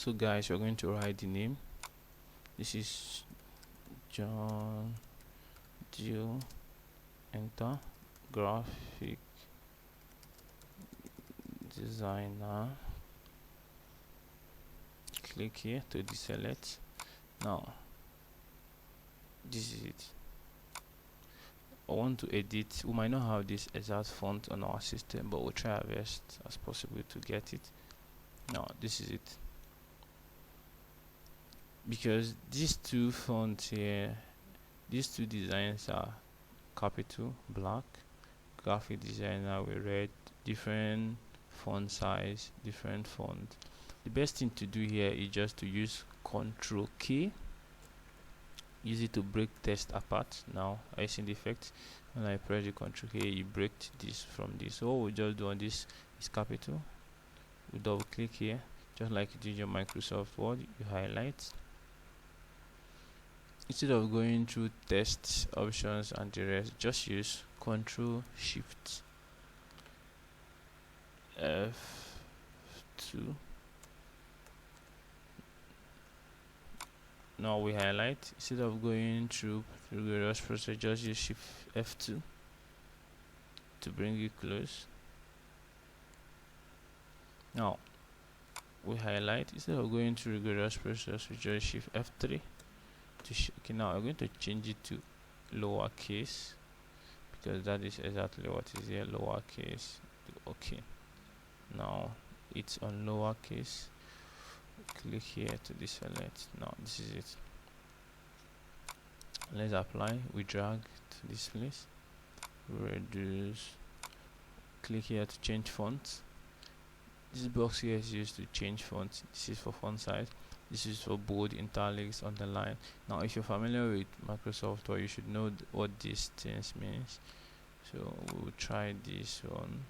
So guys, we're going to write the name. This is John Jill. Enter. Graphic designer. Click here to deselect. Now this is it. I want to edit. We might not have this exact font on our system, but we'll try our best as possible to get it. Now this is it, because these two fonts here, these two designs are capital black, graphic designer with red, different font size, different font. The best thing to do here is just to use Ctrl K. Use it to break text apart. Now I see the effect. When I press the Ctrl K, you break this from this. So what we just do on this is capital. We double click here, just like you did your Microsoft Word. You highlight. Instead of going through text options and the rest, just use Ctrl Shift F2. Now we highlight. Instead of going through rigorous process, just use Shift F2 to bring it close. Now we highlight. Instead of going through rigorous process, we just Shift F3 to okay. Now I'm going to change it to lowercase, because that is exactly what is here. Lowercase. Okay. Now it's on lowercase. Click here to deselect. Now this is it. Let's apply. We drag to this place, reduce, click here to change font. This box here is used to change font. This is for font size, this is for bold, italics, underline. Now if you're familiar with Microsoft Word, you should know what these things means. So we'll try this one.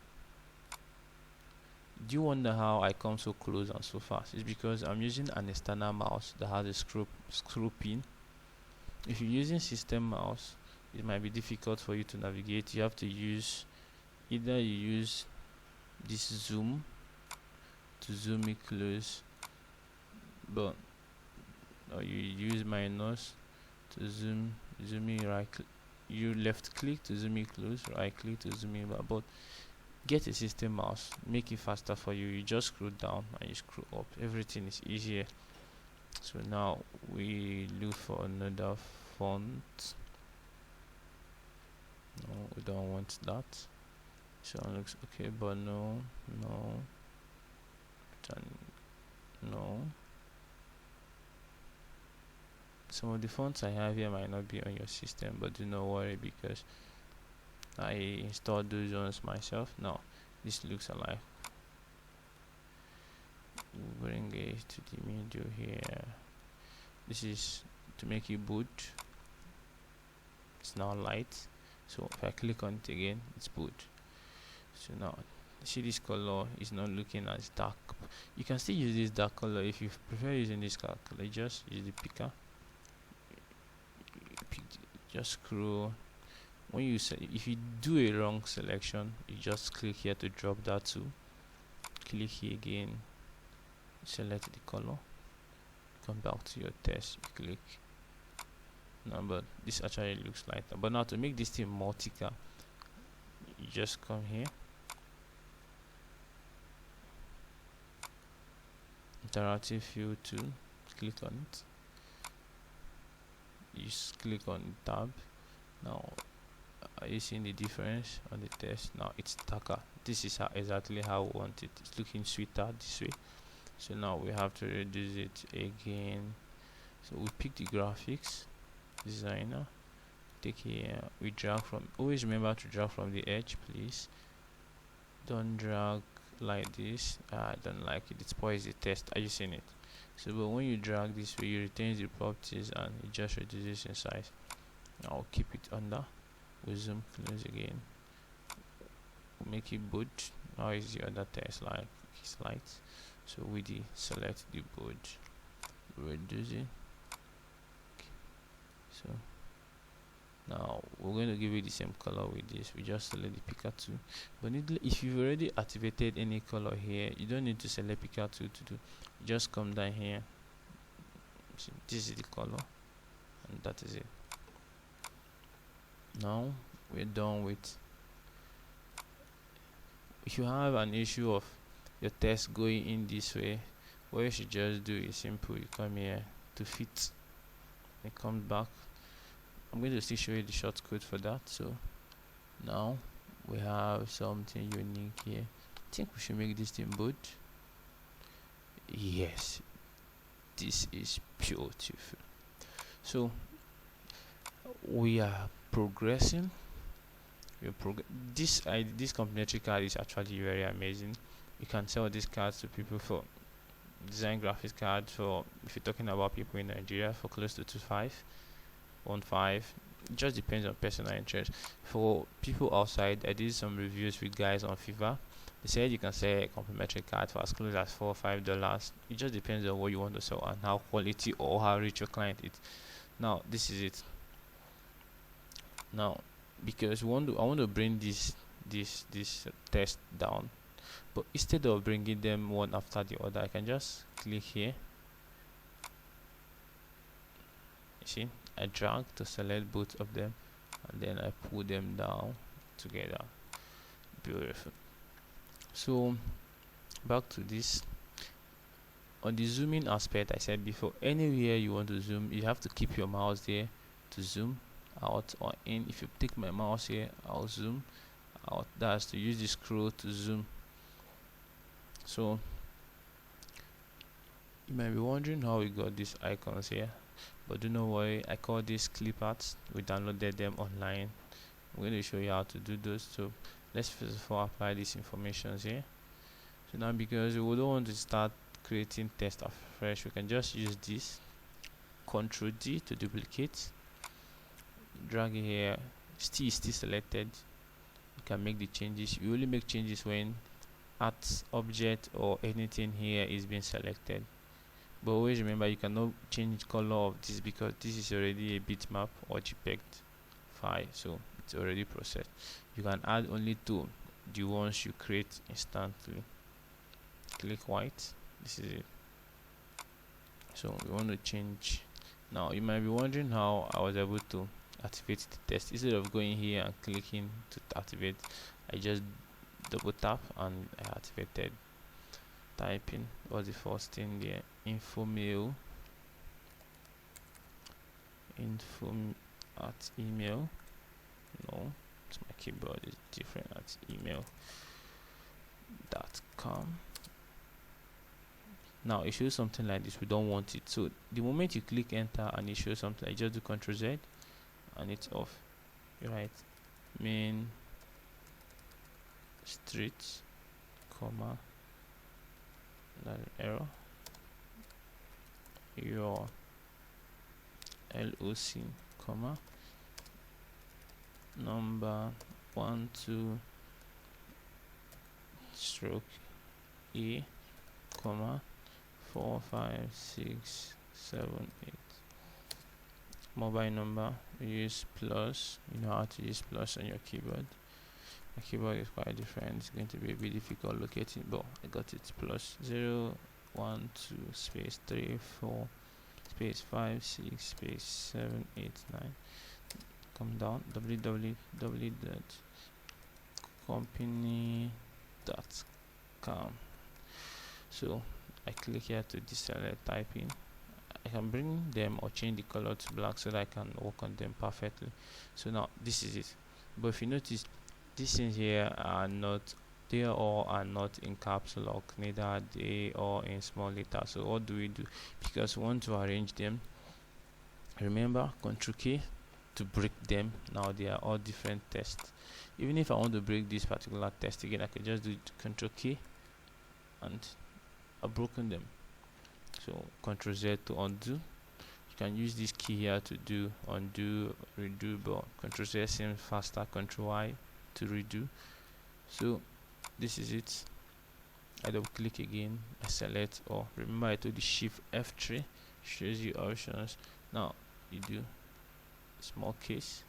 Do you wonder how I come so close and so fast? It's because I'm using an external mouse that has a screw pin. If you're using system mouse, it might be difficult for you to navigate. You have to use, either you use this zoom to zoom it close, but or you use minus to zoom it right. You left click to zoom it close, right click to zoom it back. But get a system mouse, make it faster for you. You just scroll down and you scroll up. Everything is easier. So now we look for another font. No, we don't want that. So it looks okay, but no. Some of the fonts I have here might not be on your system, but do not worry, because I installed those ones myself. Now this looks alike. We'll bring it to the middle here. This is to make it bold. It's now light, so if I click on it again, it's bold. So now see, this color is not looking as dark. You can still use this dark color. If you prefer using this color, just use the picker. Just scroll. When you if you do a wrong selection, you just click here to drop that too. Click here again, select the color, come back to your text, you click. No, but this actually looks lighter. But now to make this thing more thicker, you just come here, interactive fill tool, click on it. You click on the tab. Now are you seeing the difference on the text? Now it's darker. This is exactly how we want it. It's looking sweeter this way. So now we have to reduce it again. So we pick the graphics designer, take here, we drag from, always remember to drag from the edge, please. Don't drag like this. I don't like it, it spoils the text. Are you seeing it? So but when you drag this way, you retain the properties and it just reduces in size. I'll keep it under. We zoom close again, we'll make it bold. Now is the other text like it's light, so we select the bold, reduce it. Okay. So Now we're going to give it the same color with this. We just select the picker tool, but if you've already activated any color here, you don't need to select picker tool to do. You just come down here. See, this is the color, and that is it. Now we're done with. If you have an issue of your text going in this way, what you should just do is simple. You come here to fit, it comes back. I'm going to still show you the shortcut for that. So now we have something unique here. I think we should make this thing bold. Yes, this is beautiful. So we are progressing. This complementary card is actually very amazing. You can sell these cards to people for design graphics card, for if you're talking about people in Nigeria, for close to 2.5 it just depends on personal interest. For people outside, I did some reviews with guys on Fiverr. They said you can sell a complimentary card for as close as $4 or $5. It just depends on what you want to sell and how quality or how rich your client is. Now this is it. Now because I want to bring this test down, but instead of bringing them one after the other, I can just click here. You see, I drag to select both of them, and then I pull them down together. Beautiful. So back to this. On the zooming aspect, I said before, anywhere you want to zoom, you have to keep your mouse there to zoom out or in. If you take my mouse here, I'll zoom out. That's to use the scroll to zoom. So you might be wondering how we got these icons here, but do not worry, I call these clip arts. We downloaded them online. I'm going to show you how to do those. So let's first of all apply these informations here. So now, because we don't want to start creating text afresh, we can just use this Ctrl D to duplicate, drag it here, still selected. You can make the changes. You only make changes when art object or anything here is being selected, but always remember you cannot change color of this because this is already a bitmap or JPEG file, so it's already processed. You can add only to the ones you create instantly. Click white. This is it. So we want to change. Now you might be wondering how I was able to activate the test. Instead of going here and clicking to activate, I just double tap and I activated. Typing was the first thing there. Info at email. No, it's my keyboard is different. At email.com. Now it shows something like this. We don't want it. So the moment you click enter and it shows something, I just do Ctrl Z and it's off. You write main street, comma, error, your LOC, comma, number 1 2 stroke E, comma, 4 5 6 7 8. Mobile number, use plus. You know how to use plus on your keyboard. My keyboard is quite different. It's going to be a bit difficult locating, but I got it. Plus 0 1 2 space 3 4 space 5 6 space 7 8 9. Come down, www.company.com. So I click here to deselect typing. I can bring them or change the color to black so that I can work on them perfectly. So now this is it. But if you notice, these things here are not, they all are not in caps lock, neither they are in small letters. So what do we do? Because we want to arrange them, remember Ctrl K to break them. Now they are all different tests. Even if I want to break this particular test again, I can just do Ctrl K and I've broken them. So Ctrl Z to undo. You can use this key here to do undo, redo, but Ctrl Z seems faster. Ctrl Y to redo. So this is it. I double click again, I select, or remember I told you Shift F3 shows you options. Now you do small case,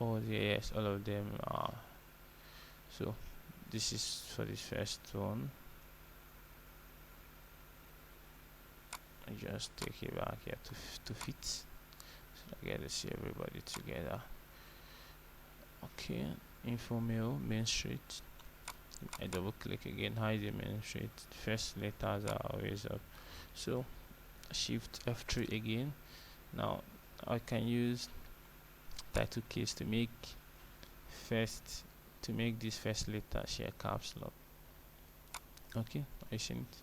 Oh yes, all of them are. So this is for this first one. I just take it back here to fit, so I get to see everybody together. Okay, info mail, main street. I double click again, hide the main street. First letters are always up, so shift F3 again. Now I can use title case to make this first letter share caps lock. Okay, I see it.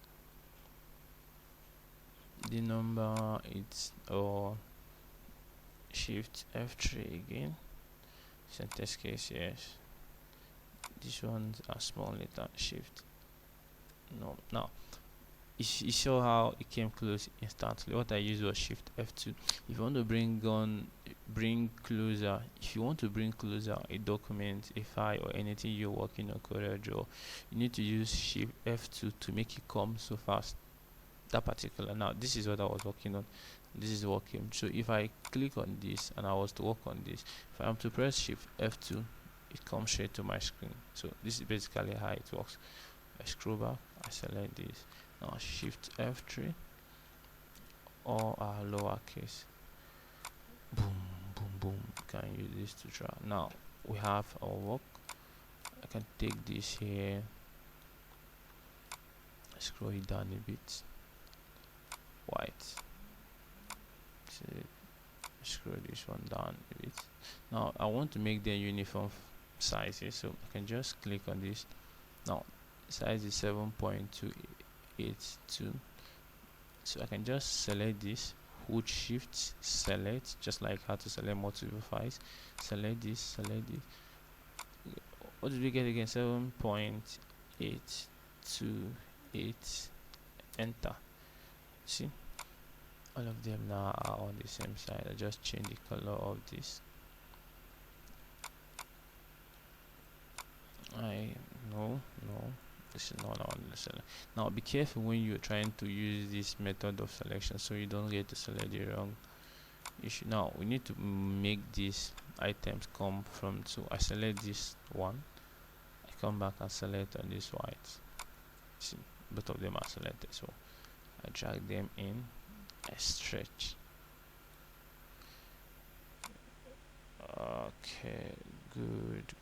The number it's or shift F3 again. Sentence case, yes. This one's a small letter, shift. No, now you saw how it came close instantly. What I used was shift F2. If you want to bring closer, a document, a file, or anything you're working on CorelDRAW, you need to use shift F2 to make it come so fast. That particular, now this is what I was working on, this is working. So if I click on this and I was to work on this, if I'm to press shift F2, it comes straight to my screen. So this is basically how it works. I scroll back, I select this, now shift F3, or our lowercase, boom boom boom, you can use this to draw. Now we have our work. I can take this here, scroll it down a bit, white, so scroll this one down a bit. Now I want to make them uniform sizes, so I can just click on this. Now size is 7.282, so I can just select this, hold shift select, just like how to select multiple files. Select this, what did we get again? 7.828, enter. See, all of them now are on the same side. I just change the color of this. No, this is not on the select. Now be careful when you're trying to use this method of selection, so you don't get to select the wrong issue. Now we need to make these items come from, so I select this one, I come back and select on this white. See, both of them are selected, so I drag them in, I stretch. Okay, good.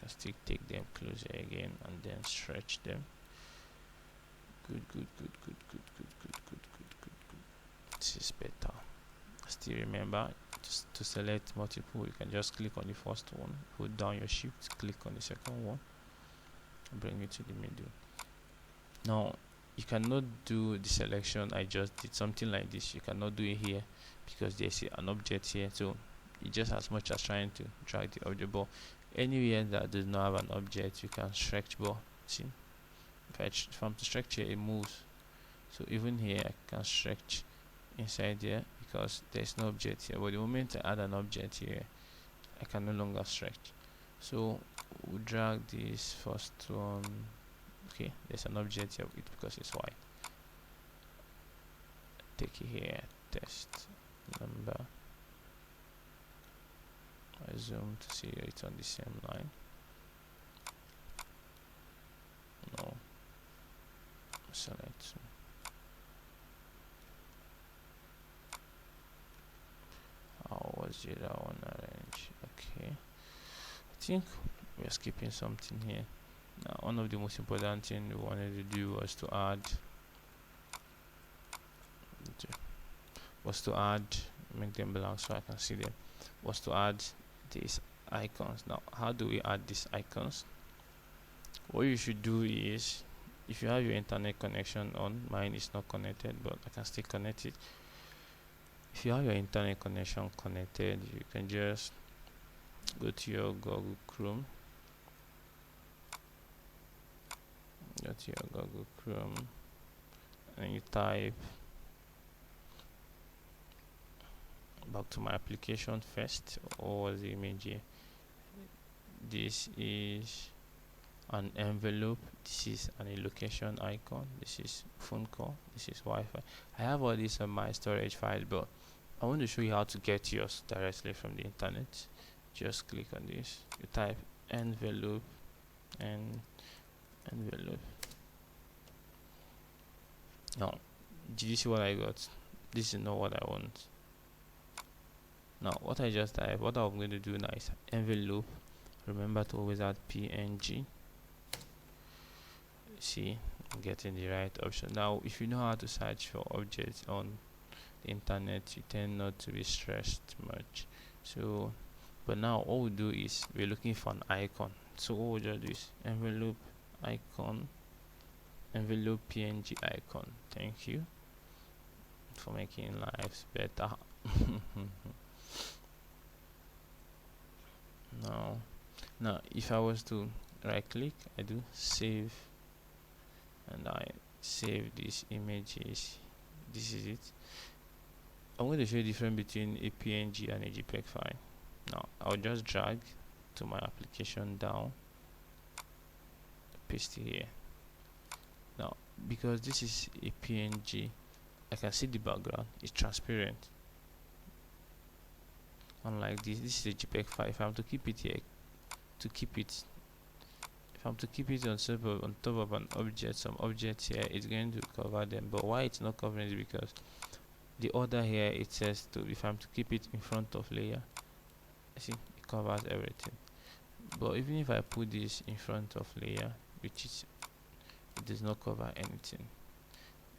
Can still take them closer again and then stretch them. Good. This is better. Still remember, just to select multiple, you can just click on the first one, hold down your shift, click on the second one, and bring it to the middle. Now you cannot do the selection I just did, something like this. You cannot do it here because there's an object here, so it's just as much as trying to drag the object. But anywhere that does not have an object, you can stretch. But see, if I'm to stretch here, it moves. So even here I can stretch inside there because there's no object here, but the moment I add an object here, I can no longer stretch. So we'll drag this first one. Okay, there's an object here because it's white. Take it here, test number. I zoom to see it's on the same line. No, select. How was it that one arranged? Okay, I think we are skipping something here. Now one of the most important things we wanted to do was to add make them blank so I can see them, was to add these icons. Now how do we add these icons? What you should do is, if you have your internet connection on, mine is not connected but I can still connect it. If you have your internet connection connected, you can just go to your Google Chrome, and you type, back to my application first, or the image here. This is an envelope, this is an location icon, this is phone call, this is Wi-Fi. I have all these on my storage file, but I want to show you how to get yours directly from the internet. Just click on this, you type envelope and envelope. Now, did you see what I got? This is not what I want. Now, what I just type, what I'm going to do now is envelope. Remember to always add PNG. See, I'm getting the right option. Now, if you know how to search for objects on the internet, you tend not to be stressed much. So, but now all we do is we're looking for an icon. So what we'll just do is envelope icon, envelope PNG icon. Thank you for making lives better. Now if I was to right click, I do save, and I save these images. This is it. I'm going to show you the difference between a PNG and a JPEG file. Now I'll just drag to my application down, paste it here. Now because this is a PNG, I can see the background is transparent. Unlike this is a JPEG file. If I'm to keep it here, if I'm to keep it on top of an object, some objects here, it's going to cover them. But why it's not covering is because the order here, it says to, if I'm to keep it in front of layer, see, it covers everything. But even if I put this in front of layer, which is, it does not cover anything.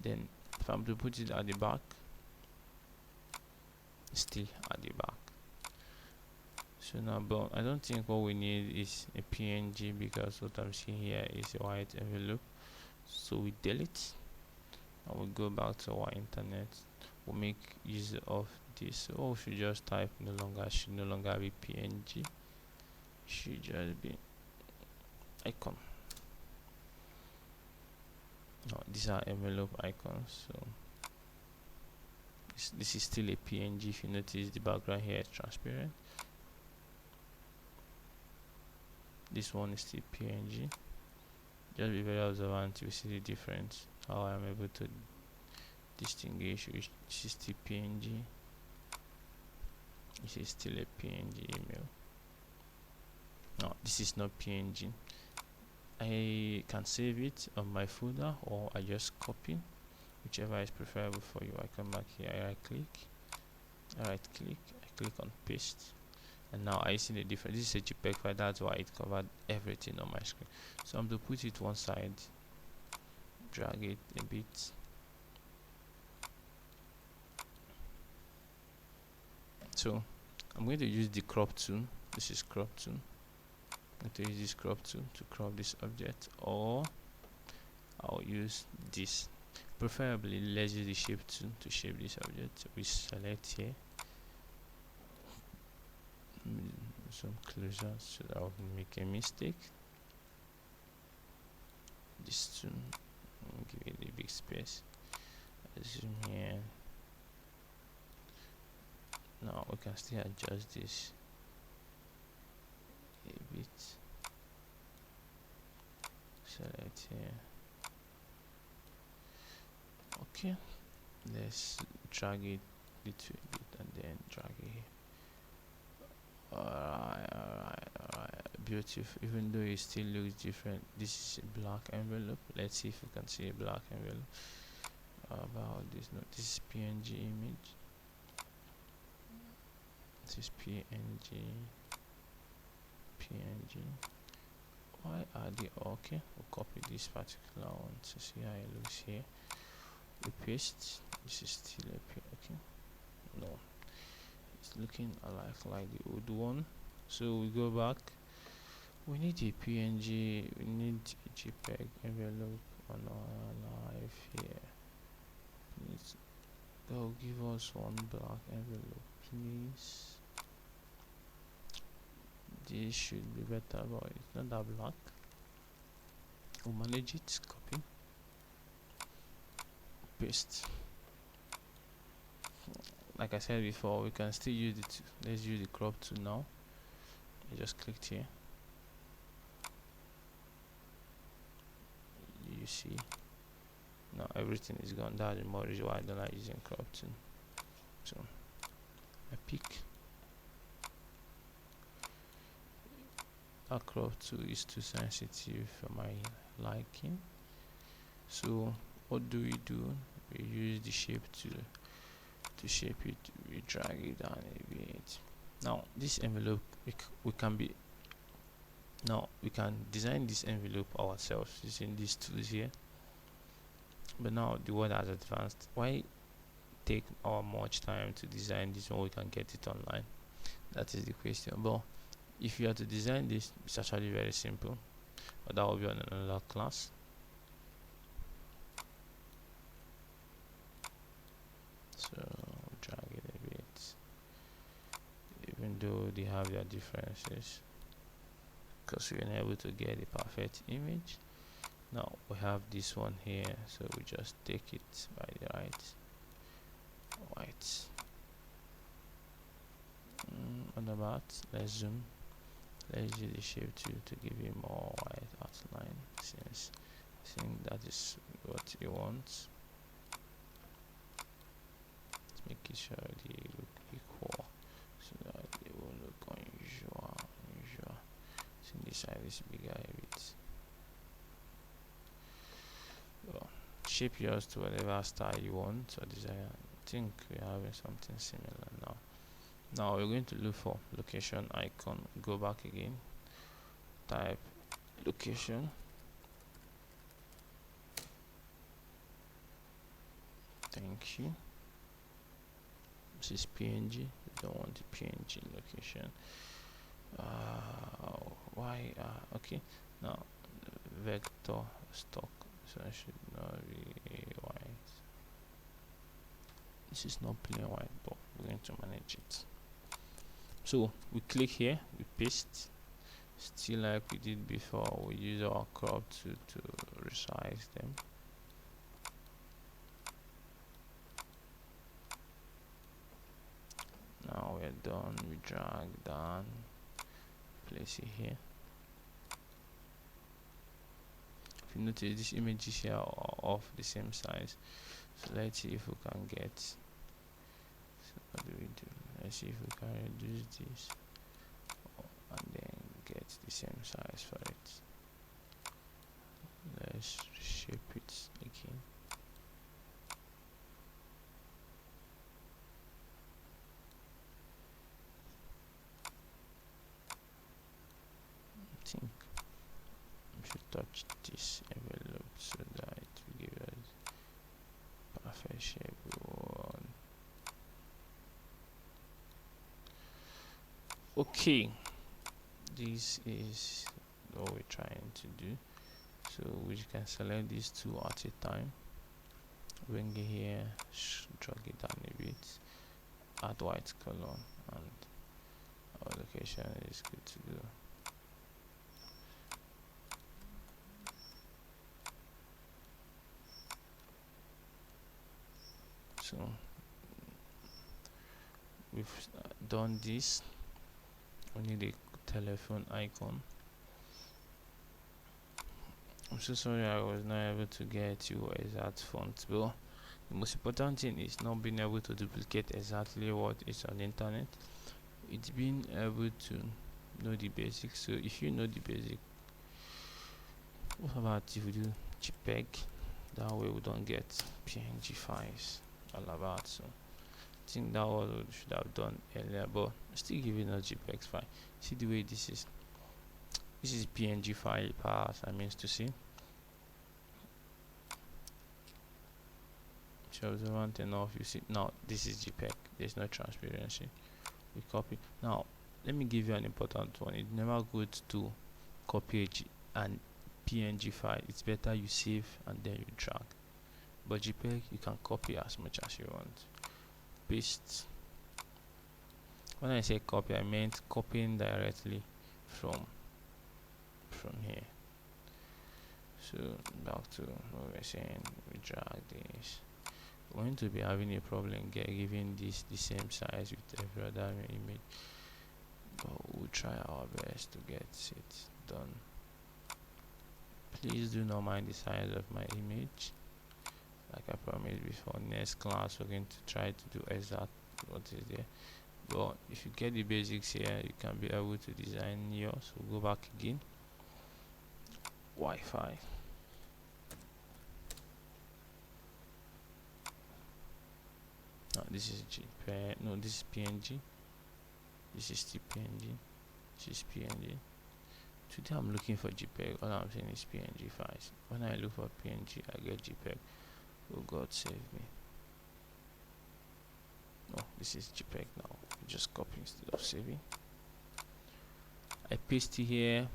Then if I'm to put it at the back, still at the back. So now, but I don't think what we need is a PNG, because what I'm seeing here is a white envelope. So we delete and we go back to our internet. We'll make use of this. So we should just type should no longer be PNG, should just be icon. No, these are envelope icons. So this is still a PNG. If you notice, the background here is transparent. This one is still PNG. Just be very observant, you see the difference, how I'm able to distinguish which is still PNG, this is still a PNG email. No, this is not PNG. I can save it on my folder, or I just copy, whichever is preferable for you. I come back here, I right click, I click on paste, and now I see the difference. This is a JPEG file, that's why it covered everything on my screen. So I'm to put it one side, drag it a bit, so I'm going to use the crop tool. This is crop tool. I'm going to use this crop tool to crop this object, or I'll use this. Preferably, let's use the shape tool to shape this object. So we select here, zoom closer so that I won't make a mistake. This tool, give it a big space. Zoom here. Now we can still adjust this a bit. Select here. Okay, let's drag it a little bit and then drag it here. Alright, beautiful. Even though it still looks different, this is a black envelope. Let's see if we can see a black envelope. About this, no, this is PNG image. This is PNG. Why are they okay? We'll copy this particular one to see how it looks here. We paste. This is still a okay. No, it's looking like the old one. So we go back. We need a PNG. We need a JPEG envelope on our live here. Please go give us one black envelope, please. This should be better, but it's not that black. We'll manage it. Copy, paste. Like I said before, we can still use it. Let's use the crop tool now. I just clicked here. You see, now everything is gone. That's the more reason why I don't like using crop tool. So I pick that crop tool is too sensitive for my liking. So what do? We use the shape tool to shape it. We drag it down a bit. Now this envelope we can design this envelope ourselves using these tools here. But now the world has advanced. Why take our much time to design this when we can get it online? That is the question. But if you have to design this, it's actually very simple. But that will be on another class. So drag it a bit, even though they have their differences, because we're not able to get a perfect image. Now we have this one here, so we just take it by the white. On the bat, let's zoom. Let's use the shape tool to give you more white outline, since I think that is what you want. Making sure they look equal so that they will look unusual. So this side is bigger a bit. Well, shape yours to whatever style you want or desire. I think we're having something similar now. Now we're going to look for location icon. Go back again. Type location. Thank you. This is PNG. We don't want the PNG location. Why? Okay. Now vector stock. So I should not be white. This is not plain white, but we're going to manage it. So we click here. We paste. Still like we did before. We use our crop to resize them. Now we're done. We drag down, place it here. If you notice, these images here are of the same size. So let's see if we can get. So what do we do? Let's see if we can reduce this and then get the same size for it. Let's shape it again. I think we should touch this envelope so that it will give us perfect shape we want. Okay, this is what we're trying to do. So we can select these two at a time, bring it here, drag it down a bit, add white color, and our location is good to go. So we've done this. We need a telephone icon. I'm so sorry I was not able to get you exact font, but the most important thing is not being able to duplicate exactly what is on the internet. It's being able to know the basics. So if you know the basic, what about if we do JPEG? That way we don't get PNG files all about. So I think that was what we should have done earlier, but still giving us JPEG file. See the way this is. This is PNG file path, I mean to see. So observant enough, you see now this is JPEG. There's no transparency. We copy. Now let me give you an important one. It's never good to copy an PNG file. It's better you save and then you drag. But JPEG you can copy as much as you want. Paste. When I say copy, I meant copying directly from here. So back to what we're saying, we drag this. We're going to be having a problem giving this the same size with every other image, but we'll try our best to get it done. Please do not mind the size of my image. Like I promised before, next class we're going to try to do exact what is there. But if you get the basics here, you can be able to design yours. We'll go back again. Wi-Fi. Now this is JPEG. No, this is PNG. This is still PNG. This is PNG. Today I'm looking for JPEG. All I'm saying is PNG files. When I look for PNG, I get JPEG. Oh God, save me. No, this is JPEG now. Just copy instead of saving. I paste it here.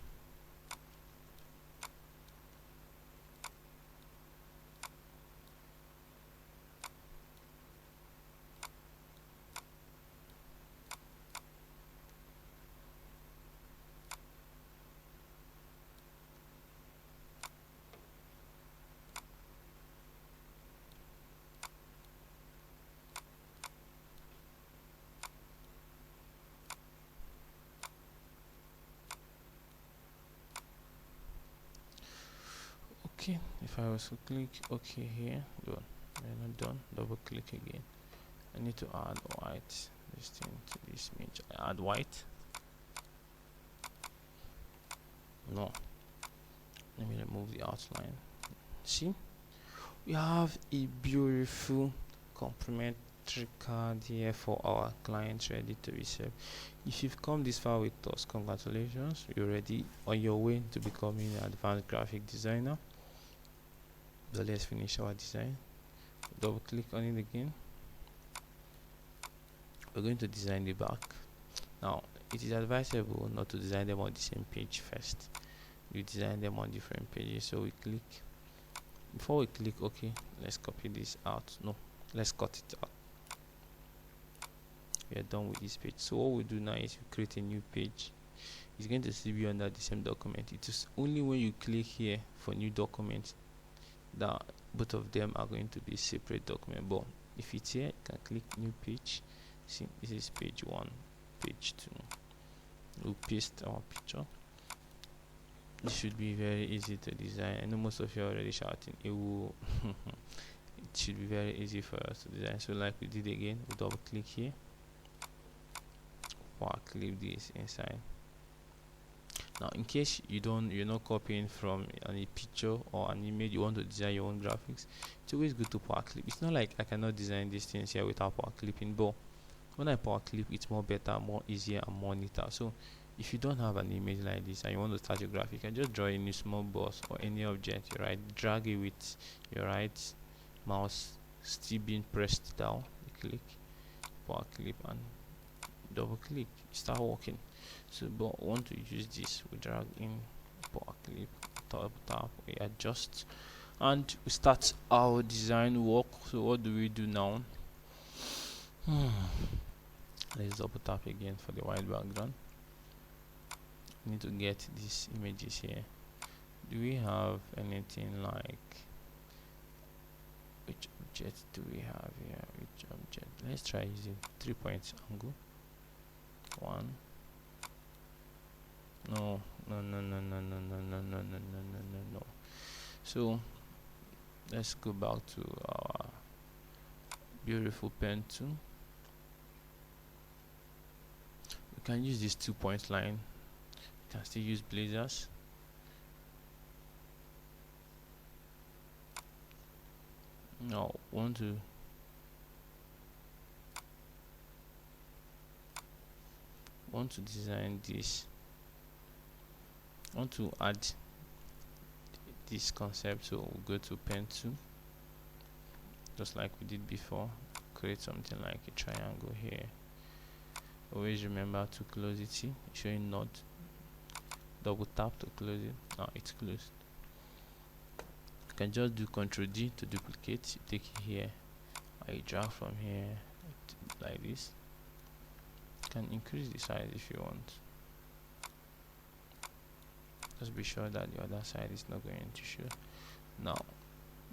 Okay, if I was to click OK here, done. We're not done. Double click again. I need to add white. This thing to this image. I add white. No. Let me remove the outline. See, we have a beautiful complementary card here for our clients ready to be served. If you've come this far with us, congratulations. You're ready on your way to becoming an advanced graphic designer. So let's finish our design. Double click on it again. We're going to design the back. Now it is advisable not to design them on the same page first. You design them on different pages. So we click. Before we click OK, let's copy this out. No, let's cut it out. We are done with this page. So what we do now is we create a new page. It's going to still be under the same document. It is only when you click here for new document that both of them are going to be separate document. But if it's here, you can click new page. See, this is page 1, page 2. We'll paste our picture. This should be very easy to design. I know most of you are already shouting it will it should be very easy for us to design. So like we did again, we double click here. Clip this inside. Now in case you're not copying from any picture or an image, you want to design your own graphics, it's always good to power clip. It's not like I cannot design these things here without power clipping, but when I power clip, it's more better, more easier, and more neater. So if you don't have an image like this and you want to start your graphic, you can just draw in a small box or any object. You drag it with your right mouse still being pressed down. You click power clip and double click, start working. So but want to use this, we drag in power clip, tap, we adjust, and we start our design work. So what do we do now? Let's double tap again for the white background. We need to get these images here. Do we have anything like, which object do we have here? Which object? Let's try using 3 points angle. 1. No. So let's go back to our beautiful pen tool. We can use this 2 point line. You can still use blazers. Now want to design this. Want to add this concept, so we'll go to pen tool, just like we did before. Create something like a triangle here. Always remember to close it. See, showing not. Double tap to close it. Now it's closed. You can just do Ctrl D to duplicate. You take it here, and you drag from here like this. You can increase the size if you want. Just be sure that the other side is not going to show. Now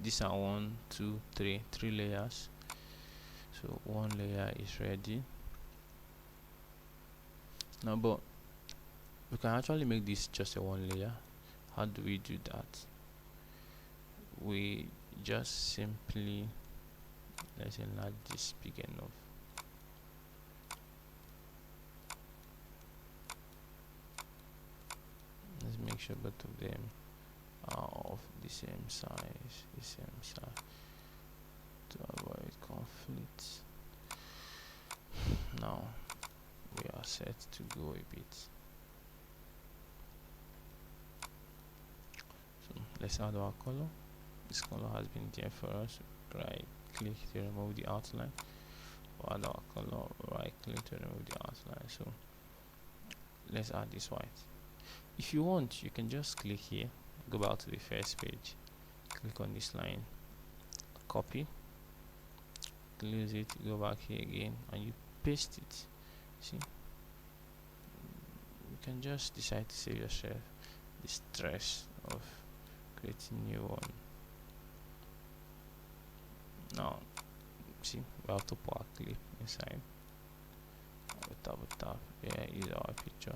these are 1, 2, 3 layers. So one layer is ready now, but we can actually make this just a 1 layer. How do we do that? We just simply, let's enlarge this big enough. let's make sure both of them are of the same size, to avoid conflicts. Now we are set to go a bit. So let's add our color. This color has been there for us. Right click to remove the outline. We'll add our color, right click to remove the outline. So let's add this white. If you want, you can just click here, go back to the first page, click on this line, copy, close it, go back here again, and you paste it. See, you can just decide to save yourself the stress of creating new one. Now see, we have to put a clip inside. We tap, yeah, is our picture.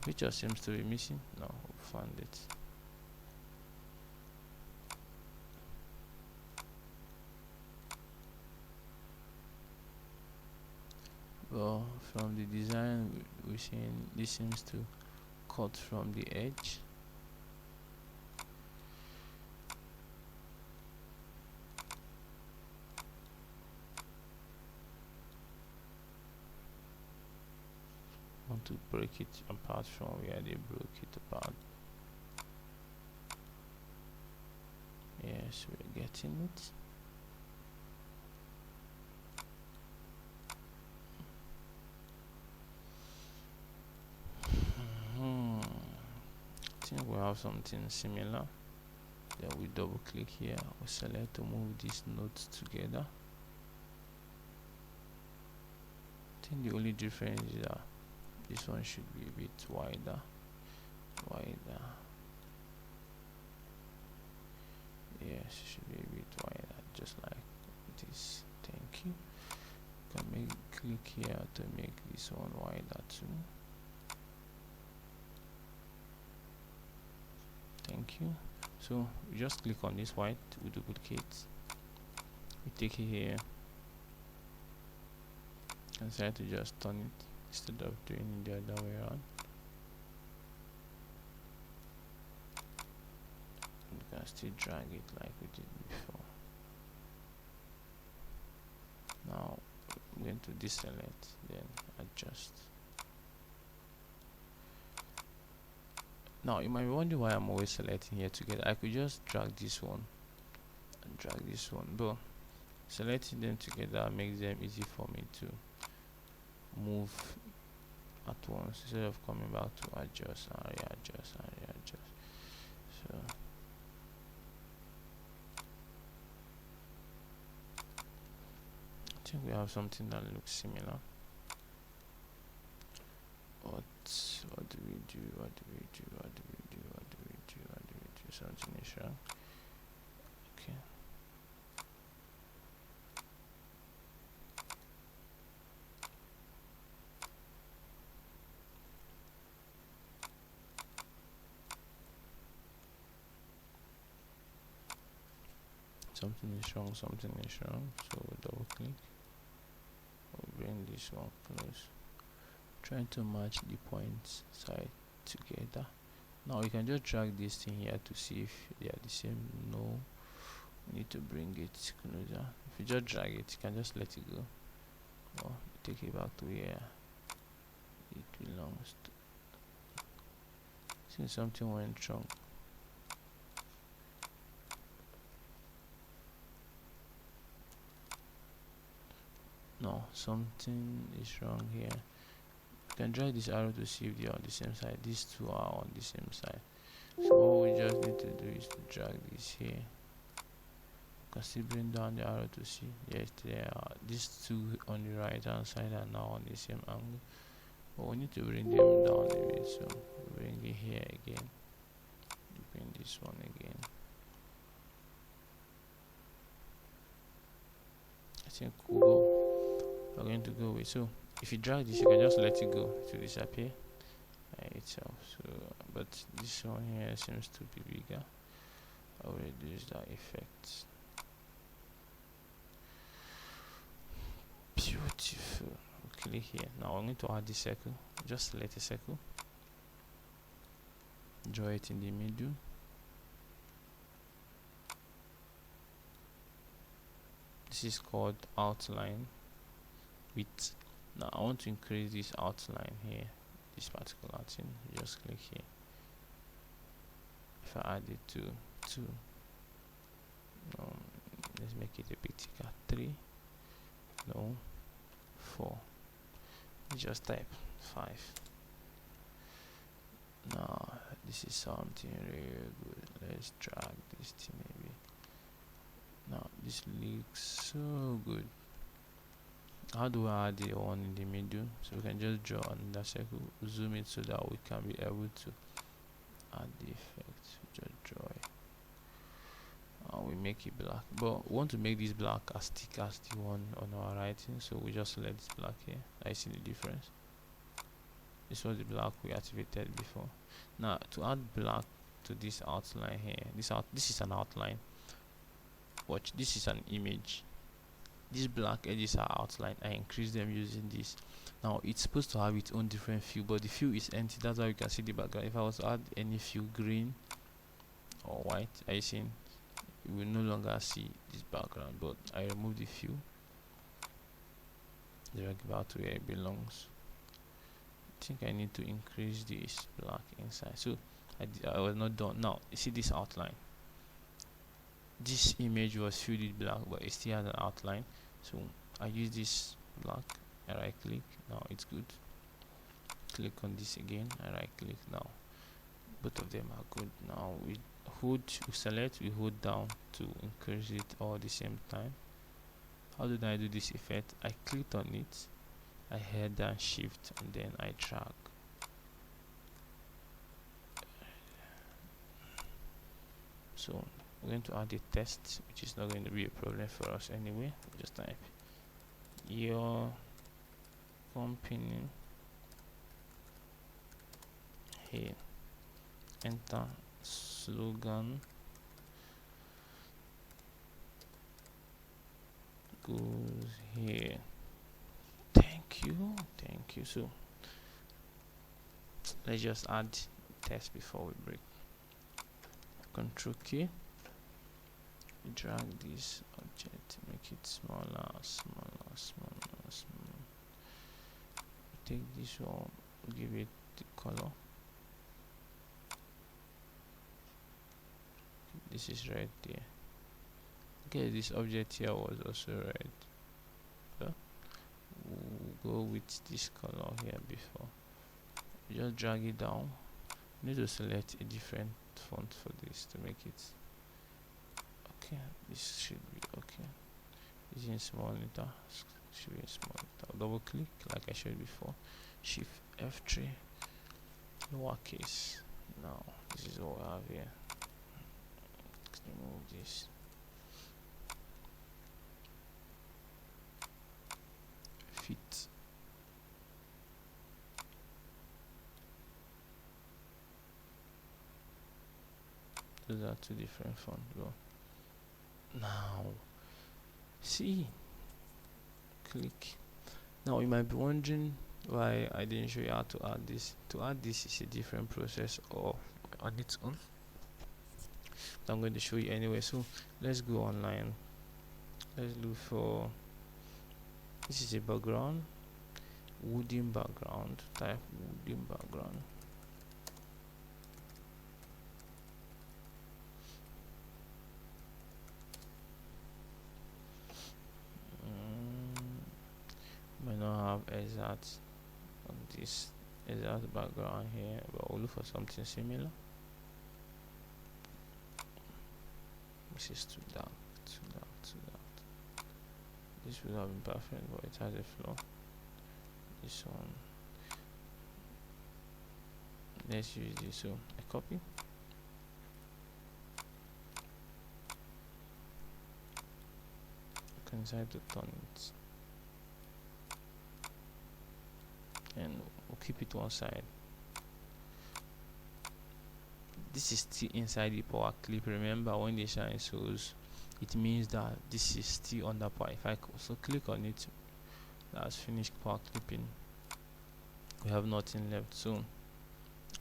Picture seems to be missing. No, we found it. Well, from the design we're seeing this seems to cut from the edge. Want to break it apart from where they broke it apart. Yes, we're getting it. I think we have something similar. Then we double click here, we select to move these nodes together. I think the only difference is that this one should be a bit wider. Yes, it should be a bit wider, just like this. Thank you. You can click here to make this one wider too. Thank you. So we just click on this white, we duplicate, we take it here and try to just turn it instead of doing it the other way around. You can still drag it like we did before. Now I'm going to deselect, then adjust. Now you might be wondering why I'm always selecting here together. I could just drag this one and drag this one, but selecting them together makes them easy for me to move at once instead of coming back to adjust and readjust and readjust. So I think we have something that looks similar. What do we do? Something is wrong. Okay. Something is wrong, so we'll double click. We'll bring this one close. Trying to match the points side together. Now you can just drag this thing here to see if they are the same. No, we need to bring it closer. If you just drag it, you can just let it go, or take it back to where it belongs to. Since something went wrong. No, something is wrong here. You can drag this arrow to see if they are on the same side. These two are on the same side. So what we just need to do is to drag this here. You can still bring down the arrow to see. Yes, there are these two on the right hand side are now on the same angle. But we need to bring them down a bit. So bring it here again. Bring this one again. I think we're going to go with. So if you drag this, you can just let it go to disappear itself. So, but this one here seems to be bigger. I'll reduce that effect. Beautiful. Click here. Now I'm going to add the circle. Just select a circle. draw it in the middle. This is called outline width. Now I want to increase this outline here, this particular thing. Just click here. If I add it to 2, let's make it a bit thicker. 3, no, 4. Just type 5. Now this is something really good. Let's drag this thing maybe. Now this looks so good. How do I add the one in the middle? So we can just draw another circle, zoom it so that we can be able to add the effect. Just draw it. We make it black, but we want to make this black as thick as the one on our writing, so we just select this black here. I see the difference. This was the black we activated before. Now to add black to this outline here, this is an outline. Watch, this is an image. These black edges are outline. I increase them using this. Now it's supposed to have its own different fill, but the fill is empty. That's why you can see the background. If I was to add any fill, green or white, are you seeing? You will no longer see this background, but I remove the fill, drag it back to where it belongs. I think I need to increase this black inside. So I was not done. Now you see this outline. This image was filled with black, but it still has an outline. So I use this black. I right click. Now it's good. Click on this again. I right click. Now both of them are good. Now we select, we hold down to increase it all at the same time. How did I do this effect? I clicked on it, I held down shift, and then I drag. So we're going to add a test, which is not going to be a problem for us anyway. Just type your company here, enter slogan goes here. Thank you. So let's just add test before we break. Control K, drag this object, make it smaller. Take this one, give it the color. This is red there. Okay, this object here was also red. So we'll go with this color here before. Just drag it down. You need to select a different font for this to make it okay. This should be okay. This is in small letter. Should be in small letter. Double click like I showed before. Shift F3. Lowercase. Now this is what we have here. Let's remove this. Fit. Those are two different fonts. Go. Now, see. Click. Now you might be wondering why I didn't show you how to add this. To add this is a different process or on its own. I'm going to show you anyway. So let's go online. Let's look for. This is a background. Wooden background. Type wooden background. Might not have exact on this exact background here, but we'll look for something similar. This is too dark. This would have been perfect, but it has a flaw. This one, let's use this. So I copy, I can decide to turn it, and we'll keep it one side. This is still inside the power clip. Remember, when the shine shows, it means that this is still under power. If I also click on it, that's finished power clipping. We have nothing left. So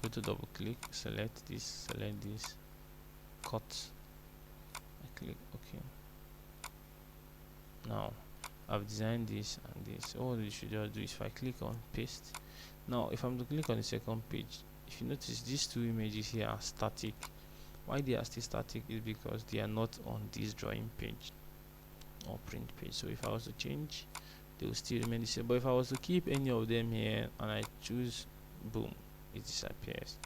go to double click, select this, cut, I click OK. Now I've designed this and this. All you should just do is, if I click on paste, now if I'm to click on the second page, if you notice these two images here are static. Why they are still static is because they are not on this drawing page or print page. So if I was to change, they will still remain the same. But if I was to keep any of them here and I choose, boom, it disappears.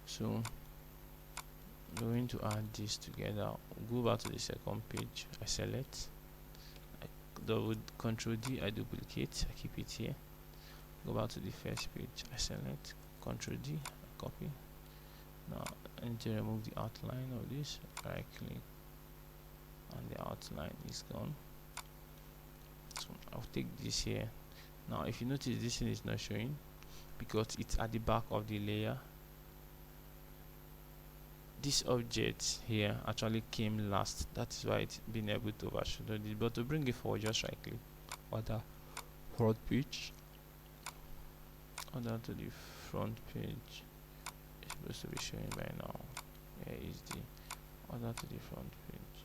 So I'm going to add this together. Go back to the second page, I select, I double control D, I duplicate, I keep it here. Go back to the first page, I select, control D, I copy. Now I need to remove the outline of this, right click, and the outline is gone. So I'll take this here. Now if you notice, this thing is not showing because it's at the back of the layer. This object here actually came last, that is why it's been able to overshadow this. But to bring it forward, just right click, order front page, order to the front page. It's supposed to be showing by now. Where is the order to the front page?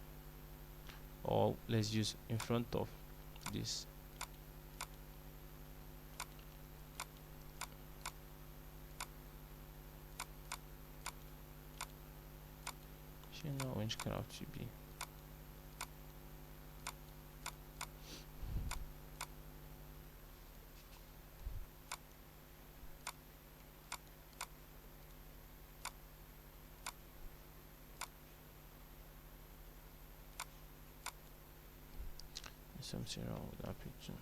Or let's use in front of this. You know which color to be. There's something wrong with that picture.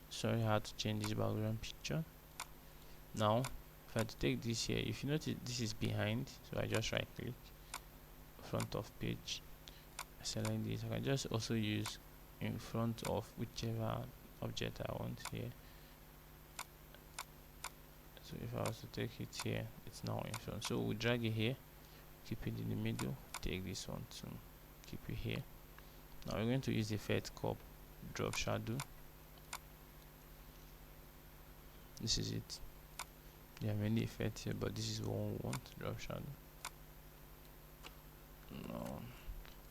Sorry, I had to change this background picture. Now if I take this here, if you notice this is behind, so I just right click, front of page, I select this. I can just also use in front of whichever object I want here. So if I was to take it here, it's now in front. So we drag it here, keep it in the middle, take this one to keep it here. Now we're going to use the effect called drop shadow. This is it. There are many effects here, but this is one we want, drop shadow. Now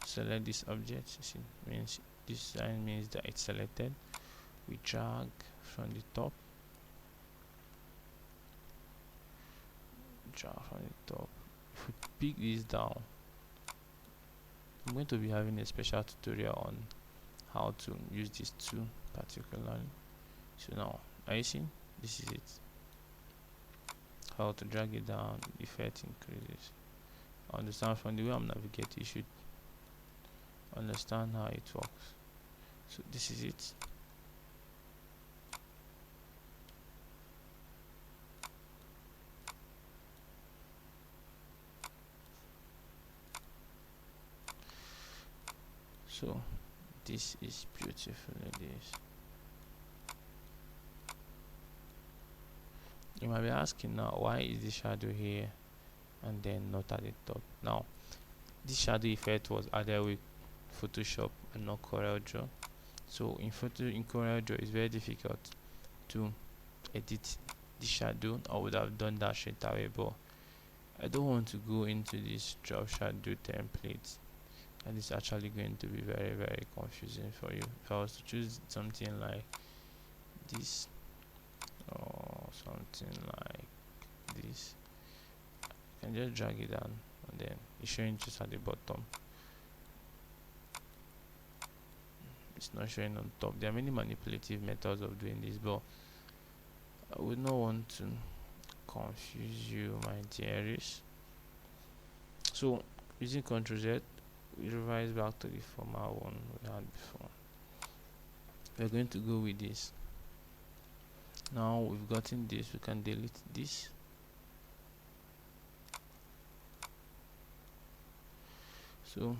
select this object. See, means this sign means that it's selected. We drag from the top, if we pick this down, I'm going to be having a special tutorial on how to use these two particularly. So now, are you seeing? This is it. How to drag it down, effect increases. Understand from the way I'm navigating, you should understand how it works. So this is it. So this is beautiful. This. You might be asking now, why is the shadow here and then not at the top? Now this shadow effect was added with Photoshop and not CorelDRAW. So in CorelDRAW it's very difficult to edit the shadow. I would have done that straight away, but I don't want to go into this drop shadow template, and it's actually going to be very, very confusing for you. If I was to choose something like this or something like this, I can just drag it down and then it's showing just at the bottom. It's not showing on top. There are many manipulative methods of doing this, but I would not want to confuse you, my dearies. So using Ctrl Z, we revise back to the former one we had before. we're going to go with this. Now we've gotten this, we can delete this. So you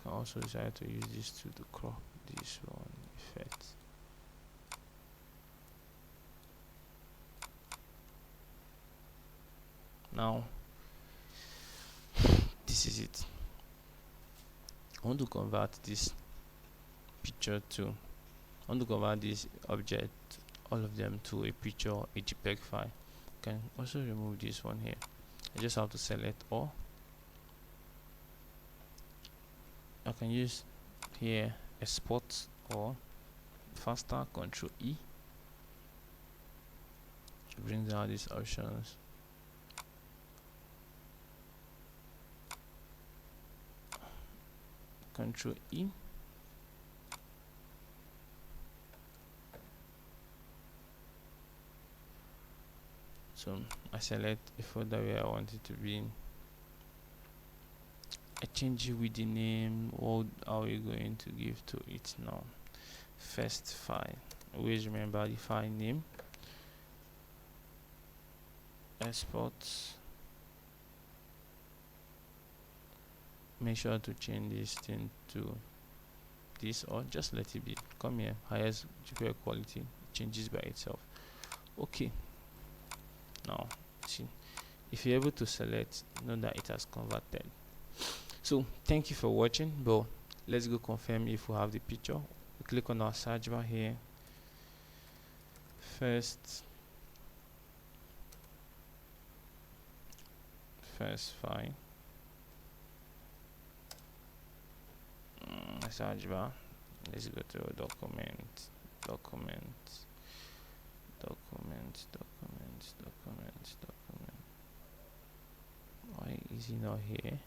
can also decide to use this to crop this one effect. Now this is it. I want to convert this picture to, I want to convert this object, all of them, to a picture, a JPEG file. I can also remove this one here. I just have to select all. I can use here export or faster, Control E. It brings out these options. Control E. So I select a folder where I want it to be. I change it with the name. What are we going to give to it now? First file. Always remember the file name. Export. Make sure to change this thing to this, or just let it be. Come here, highest JPEG quality, it changes by itself. Okay. Now see, if you're able to select, know that it has converted. So thank you for watching, but let's go confirm if we have the picture. We click on our search bar here. First file, search bar. Let's go to document. Why is he not here?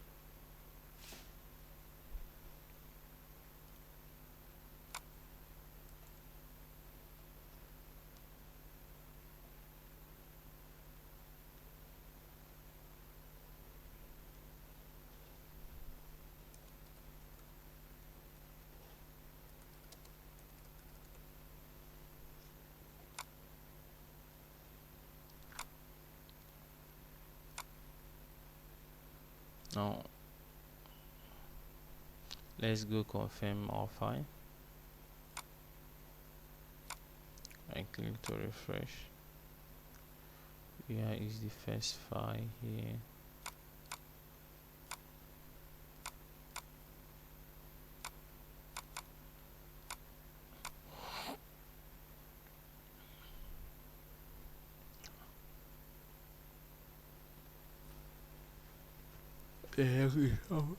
Now let's go confirm our file. I click to refresh. Where is the first file here? There we go.